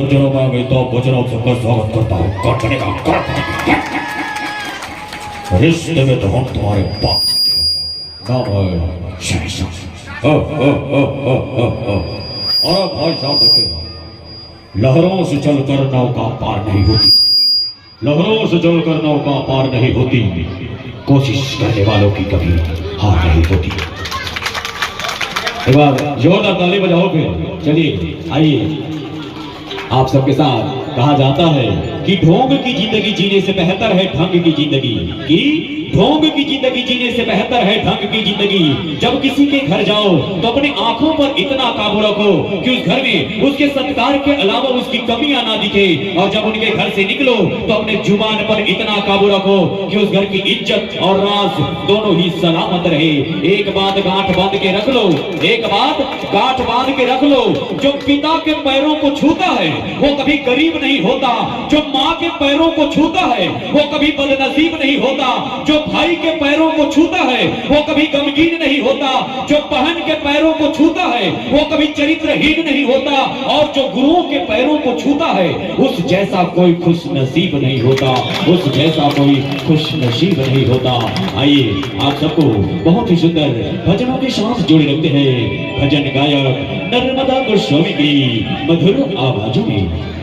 वचनों मांगे तो वचनों सबका स्वागत करता हूँ। कौन बनेगा? रिश्ते में तो हम तुम्हारे बाप नाम है शहशाह। और भाई साहब देखे, लहरों से चलकर नौका पार नहीं होती, लहरों से चलकर नौका पार नहीं होती, कोशिश करने वालों की कभी हार नहीं होती। एक बार जोरदार ताली बजाओ फिर। चलिए आइए, आप सबके साथ कहा जाता है कि ढोंग की जिंदगी जीने से बेहतर है ढंग की जिंदगी। कि ढोंग की जिंदगी जीने से बेहतर है ढंग की जिंदगी। जब किसी के घर जाओ तो अपनी आंखों पर इतना काबू रखो कि उस घर में उसके सत्कार के अलावा उसकी कमियां ना दिखे, और जब उनके घर से निकलो तो अपने जुबान पर इतना काबू रखो कि उस घर की इज्जत और राज दोनों ही सलामत रहे। एक बात गांठ बांध के रख लो, एक बात गांठ बांध के रख लो, जो पिता के पैरों को छूता है वो कभी गरीब नहीं होता, जो माँ के पैरों को छूता है वो कभी बदनसीब नहीं होता, जो भाई के पैरों को छूता है वो कभी गमगीन नहीं होता, जो बहन के पैरों को छूता है वो कभी चरित्रहीन नहीं होता, और जो गुरुओं के पैरों को छूता है उस जैसा कोई खुश नसीब नहीं होता, उस जैसा कोई खुश नसीब नहीं होता। आइए आप सबको बहुत ही सुंदर भजनों के साथ जोड़े रखते हैं भजन गायक नर्मदा गोस्वामी की मधुर आवाजों में।